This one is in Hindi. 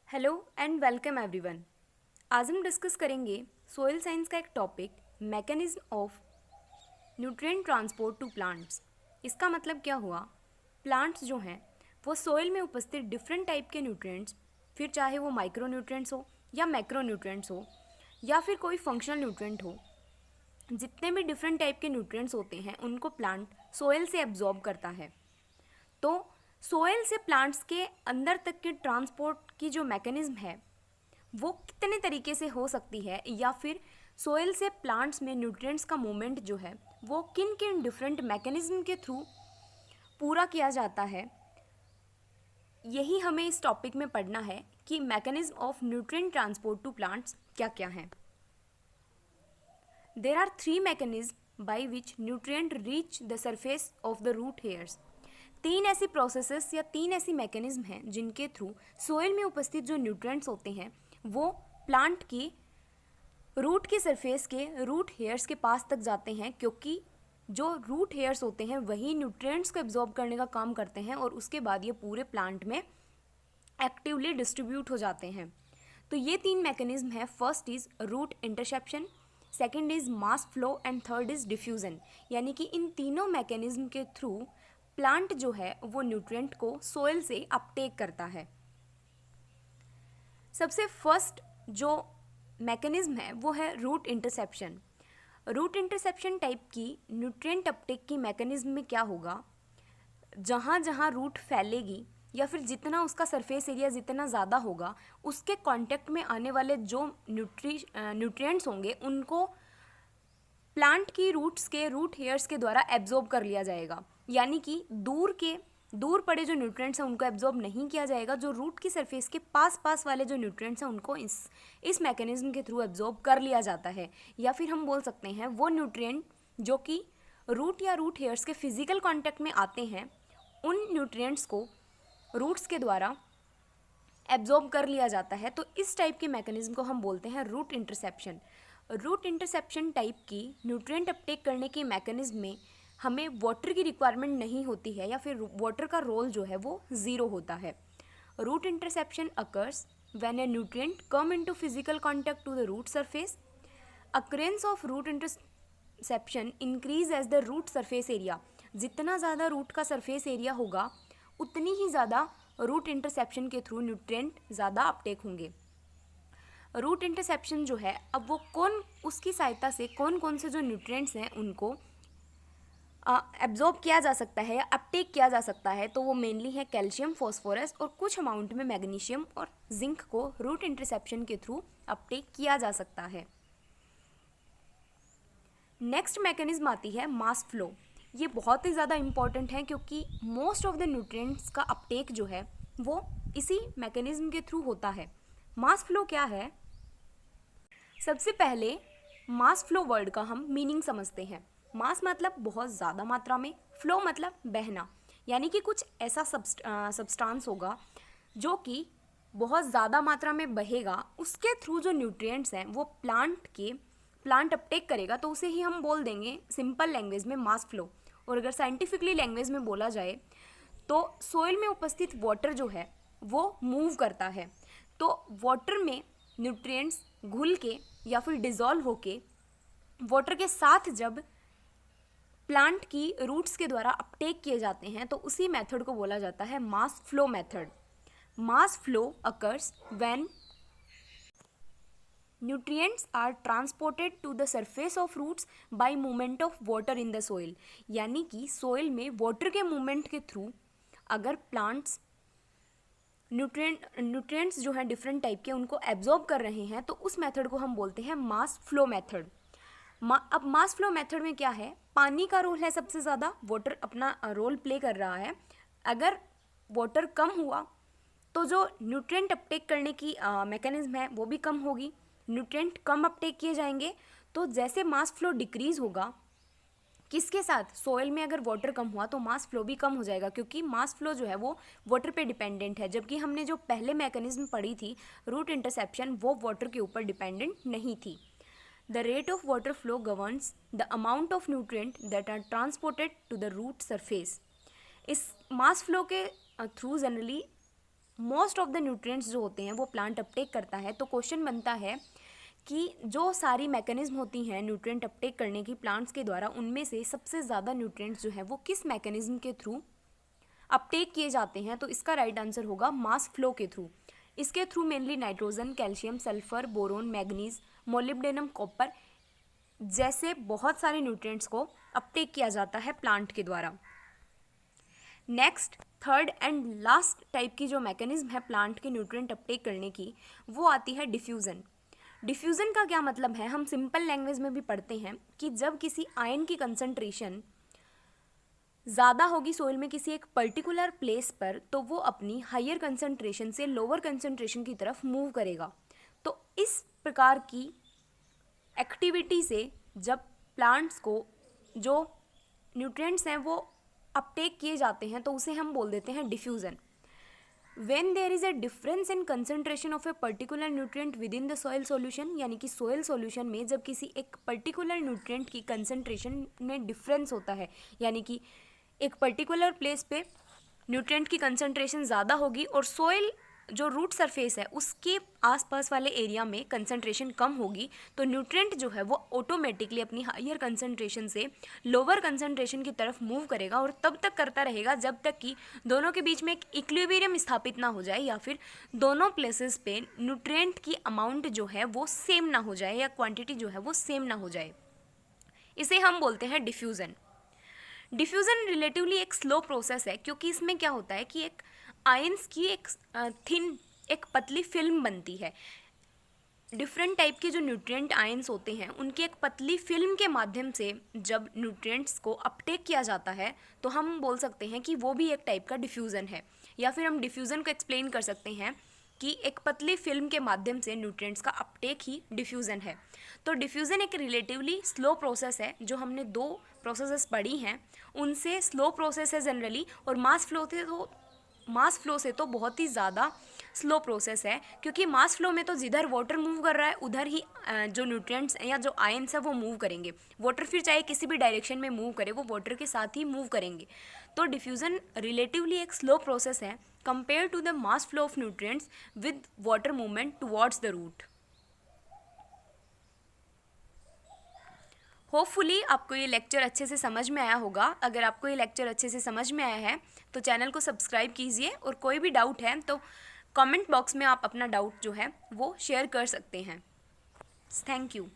Hello and welcome everyone. आज हम डिस्कस करेंगे सोइल साइंस का एक topic mechanism of nutrient transport to plants. इसका मतलब क्या हुआ, प्लांट्स जो हैं वो सोइल में उपस्थित डिफरेंट टाइप के न्यूट्रिएंट्स, फिर चाहे वो माइक्रो न्यूट्रिएंट्स हो या मैक्रो न्यूट्रिएंट्स हो या फिर कोई फंक्शनल न्यूट्रिएंट हो, जितने भी डिफरेंट टाइप के न्यूट्रिएंट्स होते हैं उनको प्लांट सोइल से एब्जॉर्ब करता है। तो सोइल से प्लांट्स के अंदर तक के ट्रांसपोर्ट की जो मैकेनिज्म है वो कितने तरीके से हो सकती है, या फिर सोइल से प्लांट्स में न्यूट्रिएंट्स का मूवमेंट जो है वो किन किन डिफरेंट मैकेनिज्म के थ्रू पूरा किया जाता है, यही हमें इस टॉपिक में पढ़ना है कि mechanism of nutrient transport to plants क्या क्या हैं। There are three mechanism by which nutrient reach the surface of the root hairs. तीन ऐसी प्रोसेसेस या तीन ऐसी मैकेनिज्म हैं जिनके थ्रू सोइल में उपस्थित जो न्यूट्रिएंट्स होते हैं वो प्लांट की रूट की सरफेस के रूट हेयर्स के पास तक जाते हैं, क्योंकि जो रूट हेयर्स होते हैं वही न्यूट्रिएंट्स को एब्जॉर्ब करने का काम करते हैं और उसके बाद ये पूरे प्लांट में एक्टिवली डिस्ट्रीब्यूट हो जाते हैं। तो ये तीन मैकेनिज्म है। First is root interception, second is mass flow and third is diffusion. यानी कि इन तीनों मैकेनिज्म के थ्रू प्लांट जो है वो न्यूट्रिएंट को सोइल से अपटेक करता है। सबसे फर्स्ट जो मैकेनिज्म है वो है root interception. Root interception type की न्यूट्रिएंट अपटेक की मैकेनिज्म में क्या होगा, जहाँ जहाँ रूट फैलेगी या फिर जितना उसका सरफेस एरिया जितना ज़्यादा होगा उसके कांटेक्ट में आने वाले जो न्यूट्रिएंट्स होंगे उनको प्लांट की रूट्स के रूट हेयर्स के द्वारा एब्जॉर्ब कर लिया जाएगा। यानी कि दूर पड़े जो न्यूट्रिएंट्स हैं उनको एब्जॉर्ब नहीं किया जाएगा, जो रूट की सरफेस के पास वाले जो न्यूट्रिएंट्स हैं उनको इस मैकेनिज्म के थ्रू एब्जॉर्ब कर लिया जाता है। या फिर हम बोल सकते हैं वो न्यूट्रिएंट जो कि रूट या रूट हेयर्स के फिजिकल कांटेक्ट में आते हैं उन न्यूट्रिएंट्स को रूट्स के द्वारा एब्जॉर्ब कर लिया जाता है। तो इस टाइप के मैकेनिज्म को हम बोलते हैं root interception. Root interception type की न्यूट्रिएंट अपटेक करने की मैकेनिज्म में हमें वाटर की रिक्वायरमेंट नहीं होती है, या फिर वाटर का रोल जो है वो ज़ीरो होता है। Root interception occurs when a nutrient come into physical contact to the root surface. Occurrence of root interception increase as the root surface area. जितना ज़्यादा रूट का सरफेस एरिया होगा उतनी ही ज़्यादा रूट इंटरसेप्शन के थ्रू न्यूट्रिएंट ज़्यादा अपटेक होंगे। रूट इंटरसेप्शन जो है, अब वो उसकी सहायता से कौन कौन से जो न्यूट्रिएंट्स हैं उनको एब्जॉर्ब किया जा सकता है या अपटेक किया जा सकता है। तो वो मेनली है कैल्शियम, फॉस्फोरस और कुछ अमाउंट में मैग्नीशियम और जिंक को रूट इंटरसेप्शन के थ्रू अपटेक किया जा सकता है। नेक्स्ट मैकेनिज्म आती है मास फ्लो। ये बहुत ही ज़्यादा इम्पॉर्टेंट है क्योंकि मोस्ट ऑफ द न्यूट्रिएंट्स का अपटेक जो है वो इसी मैकेनिज्म के थ्रू होता है। मास फ्लो क्या है? सबसे पहले मास फ्लो वर्ड का हम मीनिंग समझते हैं। मास मतलब बहुत ज़्यादा मात्रा में, फ्लो मतलब बहना, यानी कि कुछ ऐसा सब्सटेंस होगा जो कि बहुत ज़्यादा मात्रा में बहेगा, उसके थ्रू जो न्यूट्रिएंट्स हैं वो प्लांट अपटेक करेगा, तो उसे ही हम बोल देंगे सिंपल लैंग्वेज में मास फ्लो। और अगर साइंटिफिकली लैंग्वेज में बोला जाए तो सोइल में उपस्थित वाटर जो है वो मूव करता है। तो वाटर में न्यूट्रिएंट्स घुल के या फिर डिज़ोल्व होके वाटर के साथ जब प्लांट की रूट्स के द्वारा अपटेक किए जाते हैं तो उसी मेथड को बोला जाता है mass flow method. Mass flow occurs when nutrients are transported to the surface of roots by movement of water in the soil. यानी कि सोइल में वाटर के मूवमेंट के थ्रू अगर प्लांट्स न्यूट्रिएंट्स जो हैं डिफरेंट टाइप के उनको एब्जॉर्ब कर रहे हैं तो उस मेथड को हम बोलते हैं मास फ्लो मेथड। अब मास फ्लो मेथड में क्या है, पानी का रोल है सबसे ज़्यादा, वाटर अपना रोल प्ले कर रहा है। अगर वाटर कम हुआ तो जो न्यूट्रिएंट अपटेक करने की मैकेनिज्म है वो भी कम होगी, न्यूट्रिएंट कम अपटेक किए जाएंगे। तो जैसे मास फ्लो डिक्रीज होगा, किसके साथ, सोइल में अगर वाटर कम हुआ तो मास फ्लो भी कम हो जाएगा, क्योंकि मास फ्लो जो है वो वाटर पे डिपेंडेंट है, जबकि हमने जो पहले मैकेनिज्म पढ़ी थी रूट इंटरसेप्शन वो वाटर के ऊपर डिपेंडेंट नहीं थी। The rate of water flow governs the amount of nutrient that are transported to the root surface. इस मास फ्लो के through generally most of the nutrients जो होते हैं वो प्लांट अपटेक करता है। तो क्वेश्चन बनता है कि जो सारी मैकेनिज्म होती हैं न्यूट्रिएंट अपटेक करने की प्लांट्स के द्वारा, उनमें से सबसे ज़्यादा न्यूट्रिएंट्स जो है वो किस मैकेनिज्म के थ्रू अपटेक किए जाते हैं? तो इसका राइट आंसर होगा मास फ्लो के थ्रू। इसके through mainly nitrogen, calcium, sulphur, boron, manganese, molybdenum, copper जैसे बहुत सारे न्यूट्रिएंट्स को अपटेक किया जाता है प्लांट के द्वारा। Next, third and last type की जो मैकेनिज्म है प्लांट के न्यूट्रिएंट अपटेक करने की, वो आती है डिफ्यूज़न। डिफ्यूज़न का क्या मतलब है? हम सिंपल लैंग्वेज में भी पढ़ते हैं कि जब किसी आयन की कंसंट्रेशन ज़्यादा होगी सोइल में किसी एक पर्टिकुलर प्लेस पर, तो वो अपनी हायर कंसंट्रेशन से लोअर कंसंट्रेशन की तरफ मूव करेगा। तो इस प्रकार की एक्टिविटी से जब प्लांट्स को जो न्यूट्रिएंट्स हैं वो अपटेक किए जाते हैं, तो उसे हम बोल देते हैं diffusion. When there is a difference in concentration of a particular nutrient within the soil solution, यानी कि soil solution में जब किसी एक particular nutrient की concentration में difference होता है, यानी कि एक पर्टिकुलर प्लेस पे न्यूट्रिएंट की कंसंट्रेशन ज़्यादा होगी और सोइल जो रूट सरफेस है उसके आसपास वाले एरिया में कंसंट्रेशन कम होगी, तो न्यूट्रिएंट जो है वो ऑटोमेटिकली अपनी हायर कंसंट्रेशन से लोअर कंसंट्रेशन की तरफ मूव करेगा और तब तक करता रहेगा जब तक कि दोनों के बीच में एक इक्विलिब्रियम स्थापित ना हो जाए या फिर दोनों प्लेसेस पे न्यूट्रिएंट की अमाउंट जो है वो सेम ना हो जाए या क्वांटिटी जो है वो सेम ना हो जाए। इसे हम बोलते हैं डिफ्यूज़न। डिफ्यूज़न रिलेटिवली एक स्लो प्रोसेस है, क्योंकि इसमें क्या होता है कि एक आयंस की एक थिन एक पतली फिल्म बनती है। डिफरेंट टाइप के जो न्यूट्रिएंट आयंस होते हैं उनकी एक पतली फिल्म के माध्यम से जब न्यूट्रिएंट्स को अपटेक किया जाता है, तो हम बोल सकते हैं कि वो भी एक टाइप का डिफ्यूज़न है। या फिर हम डिफ्यूज़न को एक्सप्लेन कर सकते हैं कि एक पतली फिल्म के माध्यम से न्यूट्रिएंट्स का अपटेक ही डिफ्यूज़न है। तो डिफ्यूज़न एक रिलेटिवली स्लो प्रोसेस है। जो हमने दो प्रोसेसेस पढ़ी हैं उनसे स्लो प्रोसेस है जनरली, और मास फ्लो से तो बहुत ही ज़्यादा स्लो प्रोसेस है, क्योंकि मास फ्लो में तो जिधर वाटर मूव कर रहा है उधर ही जो न्यूट्रिएंट्स या जो आयंस है वो मूव करेंगे। वाटर फिर चाहे किसी भी डायरेक्शन में मूव करे, वो वाटर के साथ ही मूव करेंगे। तो डिफ्यूज़न रिलेटिवली एक स्लो प्रोसेस है compare to the mass flow of nutrients with water movement towards the root. Hopefully आपको ये लेक्चर अच्छे से समझ में आया होगा। अगर आपको ये लेक्चर अच्छे से समझ में आया है तो चैनल को सब्सक्राइब कीजिए, और कोई भी डाउट है तो कमेंट बॉक्स में आप अपना डाउट जो है वो शेयर कर सकते हैं। Thank you.